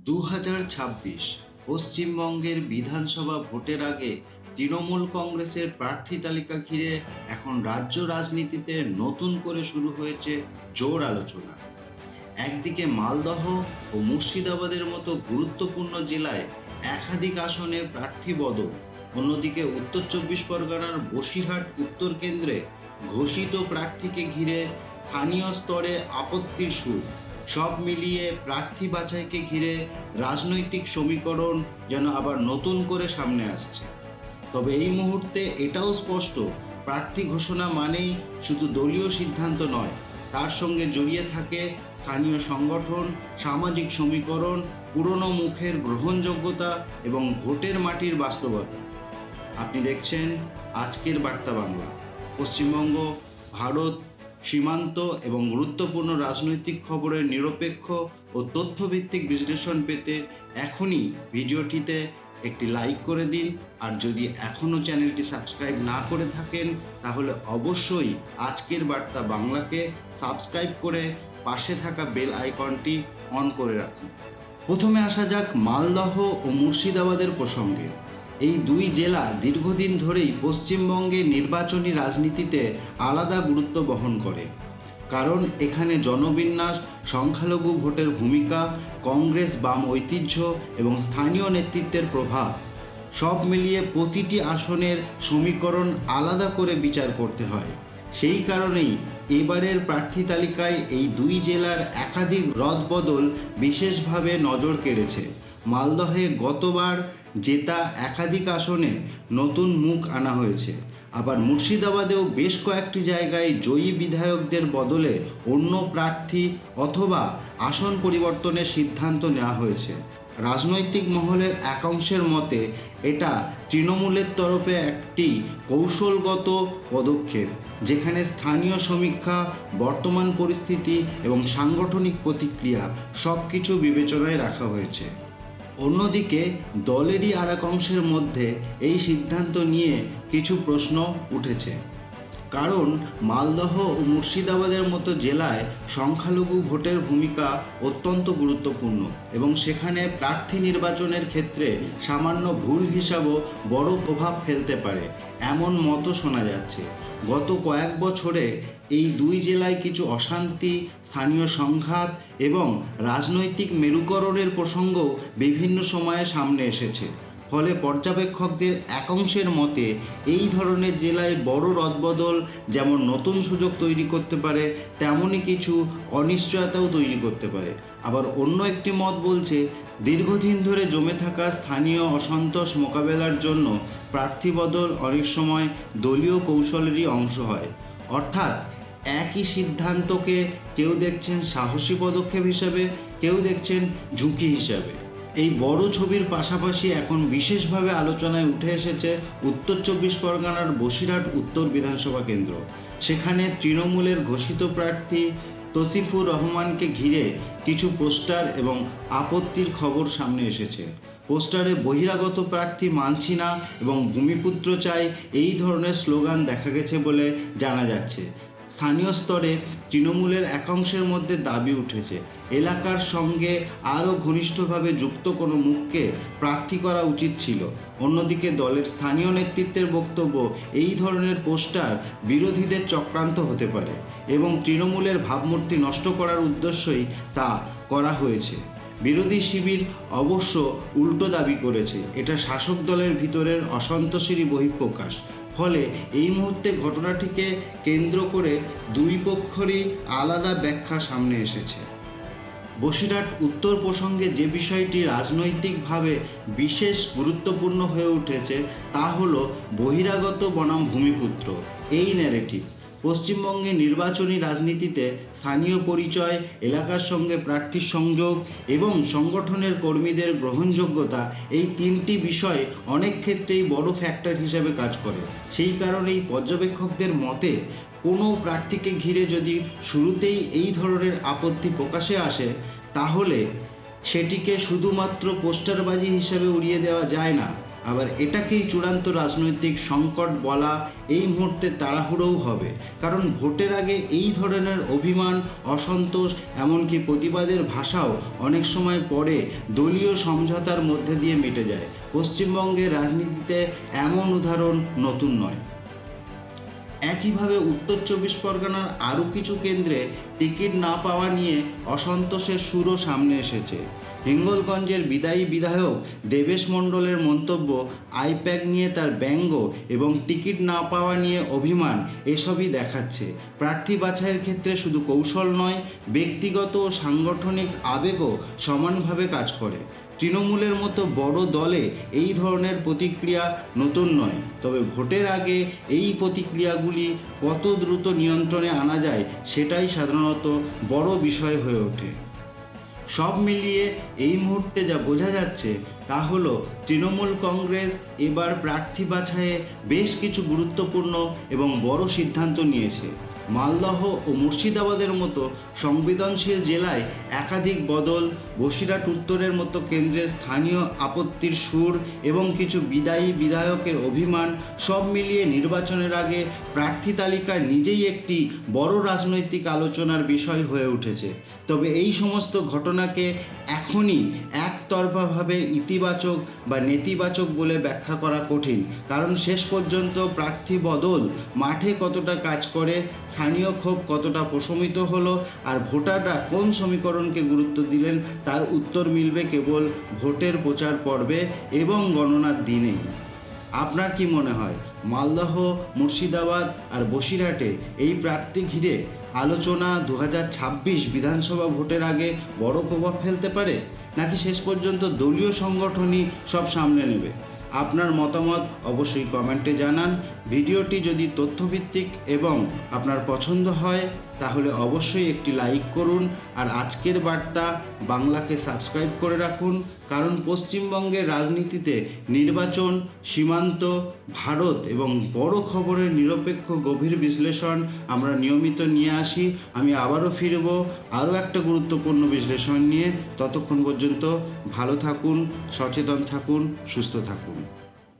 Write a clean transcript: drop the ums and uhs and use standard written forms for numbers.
2026 পশ্চিমবঙ্গের বিধানসভা ভোটের আগে তৃণমূল কংগ্রেসের প্রার্থী তালিকা ঘিরে এখন রাজ্য রাজনীতিতে নতুন করে শুরু হয়েছে জোর আলোচনা। একদিকে মালদহ ও মুর্শিদাবাদের মতো গুরুত্বপূর্ণ জেলায় একাধিক আসনে প্রার্থী বদল, অন্যদিকে উত্তর চব্বিশ পরগনার বসিরহাট উত্তর কেন্দ্রে ঘোষিত প্রার্থীকে ঘিরে স্থানীয় স্তরে আপত্তির সুর। সব মিলিয়ে প্রার্থী বাছাইকে ঘিরে রাজনৈতিক সমীকরণ যেন আবার নতুন করে সামনে আসছে। তবে এই মুহূর্তে এটাও স্পষ্ট, প্রার্থী ঘোষণা মানেই শুধু দলীয় সিদ্ধান্ত নয়, তার সঙ্গে জড়িয়ে থাকে স্থানীয় সংগঠন, সামাজিক সমীকরণ, পুরনো মুখের গ্রহণযোগ্যতা এবং ভোটের মাটির বাস্তবতা। আপনি দেখছেন আজকের বার্তা বাংলা। পশ্চিমবঙ্গ, ভারত, সীমান্ত এবং গুরুত্বপূর্ণ রাজনৈতিক খবরের নিরপেক্ষ ও তথ্যভিত্তিক বিশ্লেষণ পেতে এখনই ভিডিওটিতে একটি লাইক করে দিন। আর যদি এখনও চ্যানেলটি সাবস্ক্রাইব না করে থাকেন তাহলে অবশ্যই আজকের বার্তা বাংলাকে সাবস্ক্রাইব করে পাশে থাকা বেল আইকনটি অন করে রাখুন। প্রথমে আসা যাক মালদহ ও মুর্শিদাবাদের প্রসঙ্গে। এই দুই জেলা দীর্ঘদিন ধরেই পশ্চিমবঙ্গের নির্বাচনী রাজনীতিতে আলাদা গুরুত্ব বহন করে, কারণ এখানে জনবিন্যাস, সংখ্যালঘু ভোটের ভূমিকা, কংগ্রেস বাম ঐতিহ্য এবং স্থানীয় নেতৃত্বের প্রভাব সব মিলিয়ে প্রতিটি আসনের সমীকরণ আলাদা করে বিচার করতে হয়। সেই কারণেই এবারের প্রার্থী তালিকায় এই দুই জেলার একাধিক রদবদল বিশেষভাবে নজর কেড়েছে। মালদহে গতবার জেতা একাধিক আসনে নতুন মুখ আনা হয়েছে, আবার মুর্শিদাবাদেও বেশ কয়েকটি জায়গায় জয়ী বিধায়কদের বদলে অন্য প্রার্থী অথবা আসন পরিবর্তনের সিদ্ধান্ত নেওয়া হয়েছে। রাজনৈতিক মহলের একাংশের মতে এটা তৃণমূলের তরফে একটি কৌশলগত পদক্ষেপ, যেখানে স্থানীয় সমীক্ষা, বর্তমান পরিস্থিতি এবং সাংগঠনিক প্রতিক্রিয়া সব কিছু বিবেচনায় রাখা হয়েছে। অন্যদিকে দলেরই আর এক অংশের মধ্যে এই সিদ্ধান্ত নিয়ে কিছু প্রশ্ন উঠেছে, কারণ মালদহ ও মুর্শিদাবাদের মতো জেলায় সংখ্যালঘু ভোটের ভূমিকা অত্যন্ত গুরুত্বপূর্ণ এবং সেখানে প্রার্থী নির্বাচনের ক্ষেত্রে সামান্য ভুল হিসাবও বড় প্রভাব ফেলতে পারে, এমন মতও শোনা যাচ্ছে। গত কয়েক বছরে এই দুই জেলায় কিছু অশান্তি, স্থানীয় সংঘাত এবং রাজনৈতিক মেরুকরণের প্রসঙ্গও বিভিন্ন সময়ে সামনে এসেছে। ফলে পর্যবেক্ষকদের একাংশের মতে এই ধরনের জেলায় বড় রদবদল যেমন নতুন সুযোগ তৈরি করতে পারে, তেমনই কিছু অনিশ্চয়তাও তৈরি করতে পারে। আবার অন্য একটি মত বলছে, দীর্ঘদিন ধরে জমে থাকা স্থানীয় অসন্তোষ মোকাবেলার জন্য প্রার্থী বদল অনেক সময় দলীয় কৌশলেরই অংশ হয়। অর্থাৎ একই সিদ্ধান্তকে কেউ দেখছেন সাহসী পদক্ষেপ হিসাবে, কেউ দেখছেন ঝুঁকি হিসাবে। এই বড় ছবির পাশাপাশি এখন বিশেষভাবে আলোচনায় উঠে এসেছে উত্তর চব্বিশ পরগনার বসিরহাট উত্তর বিধানসভা কেন্দ্র। সেখানে তৃণমূলের ঘোষিত প্রার্থী তসিফুর রহমানকে ঘিরে কিছু পোস্টার এবং আপত্তির খবর সামনে এসেছে। পোস্টারে বহিরাগত প্রার্থী মানছি না এবং ভূমিপুত্র চাই, এই ধরনের স্লোগান দেখা গেছে বলে জানা যাচ্ছে। স্থানীয় স্তরে তৃণমূলের একাংশের মধ্যে দাবি উঠেছে, এলাকার সঙ্গে আরও ঘনিষ্ঠভাবে যুক্ত কোনো মুখকে প্রার্থী করা উচিত ছিল। অন্যদিকে দলের স্থানীয় নেতৃত্বের বক্তব্য, এই ধরনের পোস্টার বিরোধীদের চক্রান্ত হতে পারে এবং তৃণমূলের ভাবমূর্তি নষ্ট করার উদ্দেশ্যই তা করা হয়েছে। বিরোধী শিবির অবশ্য উল্টো দাবি করেছে, এটা শাসক দলের ভিতরের অসন্তোষেরই বহিঃপ্রকাশ। ফলে এই মুহূর্তে ঘটনাটিকে কেন্দ্র করে দুই পক্ষেরই আলাদা ব্যাখ্যা সামনে এসেছে। বসিরহাট উত্তর প্রসঙ্গে যে বিষয়টি রাজনৈতিকভাবে বিশেষ গুরুত্বপূর্ণ হয়ে উঠেছে তা হলো বহিরাগত বনাম ভূমিপুত্র এই ন্যারেটিভ। পশ্চিমবঙ্গে নির্বাচনী রাজনীতিতে স্থানীয় পরিচয়, এলাকার সঙ্গে প্রার্থীর সংযোগ এবং সংগঠনের কর্মীদের গ্রহণযোগ্যতা, এই তিনটি বিষয় অনেক ক্ষেত্রেই বড় ফ্যাক্টর হিসেবে কাজ করে। সেই কারণেই পর্যবেক্ষকদের মতে কোনো প্রার্থীকে ঘিরে যদি শুরুতেই এই ধরনের আপত্তি প্রকাশে আসে তাহলে সেটিকে শুধুমাত্র পোস্টারবাজি হিসেবে উড়িয়ে দেওয়া যায় না। আবার এটাকেই চূড়ান্ত রাজনৈতিক সংকট বলা এই মুহূর্তে তাড়াহুড়োও হবে, কারণ ভোটের আগে এই ধরনের অভিমান, অসন্তোষ, এমনকি প্রতিবাদের ভাষাও অনেক সময় পরে দলীয় সমঝোতার মধ্যে দিয়ে মিটে যায়। পশ্চিমবঙ্গের রাজনীতিতে এমন উদাহরণ নতুন নয়। একইভাবে উত্তর চব্বিশ পরগনার আরও কিছু কেন্দ্রে টিকিট না পাওয়া নিয়ে অসন্তোষের সুরও সামনে এসেছে। হিঙ্গলগঞ্জের বিদায়ী বিধায়ক দেবেশ মণ্ডলের মন্তব্য, আইপ্যাক নিয়ে তার ব্যঙ্গ এবং টিকিট না পাওয়া নিয়ে অভিমান এসবই দেখাচ্ছে প্রার্থী বাছাইয়ের ক্ষেত্রে শুধু কৌশল নয়, ব্যক্তিগত ও সাংগঠনিক আবেগও সমানভাবে কাজ করে। তৃণমূলের মতো বড় দলে এই ধরনের প্রতিক্রিয়া নতুন নয়, তবে ভোটের আগে এই প্রতিক্রিয়াগুলি কত দ্রুত নিয়ন্ত্রণে আনা যায় সেটাই সাধারণত বড় বিষয় হয়ে ওঠে। সব মিলিয়ে এই মুহূর্তে যা বোঝা যাচ্ছে তা হলো তৃণমূল কংগ্রেস এবার প্রার্থী বাছাইয়ে বেশ কিছু গুরুত্বপূর্ণ এবং বড় সিদ্ধান্ত নিয়েছে। মালদহ ও মুর্শিদাবাদের মতো সংবেদনশীল জেলায় একাধিক বদল, বসিরহাট উত্তরের মতো কেন্দ্রে স্থানীয় আপত্তির সুর এবং কিছু বিদায়ী বিধায়কের অভিমান, সব মিলিয়ে নির্বাচনের আগে প্রার্থী তালিকা নিজেই একটি বড় রাজনৈতিক আলোচনার বিষয় হয়ে উঠেছে। তবে এই সমস্ত ঘটনাকে এখনই একতরফাভাবে ইতিবাচক বা নেতিবাচক বলে ব্যাখ্যা করা কঠিন, কারণ শেষ পর্যন্ত প্রার্থী বদল মাঠে কতটা কাজ করে, স্থানীয় ক্ষোভ কতটা প্রশমিত হলো, আর ভোটাররা কোন সমীকরণকে গুরুত্ব দিলেন তার উত্তর মিলবে কেবল ভোটের প্রচার পর্বে এবং গণনার দিনেই। আপনার কি মনে হয় মালদহ, মুর্শিদাবাদ আর বসিরহাটে এই প্রার্থী ঘিরে আলোচনা 2026 বিধানসভা ভোটের আগে বড় প্রভাব ফেলতে পারে, নাকি শেষ পর্যন্ত দলীয় সংগঠনই সব সামলে নেবে? আপনার মতামত অবশ্যই কমেন্টে জানান। ভিডিওটি যদি তথ্যভিত্তিক এবং আপনার পছন্দ হয় তাহলে অবশ্যই একটি লাইক করুন, আর আজকের বার্তা বাংলাকে সাবস্ক্রাইব করে রাখুন, কারণ পশ্চিমবঙ্গের রাজনীতিতে নির্বাচন, সীমান্ত, ভারত এবং বড় খবরের নিরপেক্ষ গভীর বিশ্লেষণ আমরা নিয়মিত নিয়ে আসি। আমি আবারও ফিরব আরও একটা গুরুত্বপূর্ণ বিশ্লেষণ নিয়ে। ততক্ষণ পর্যন্ত ভালো থাকুন, সচেতন থাকুন, সুস্থ থাকুন।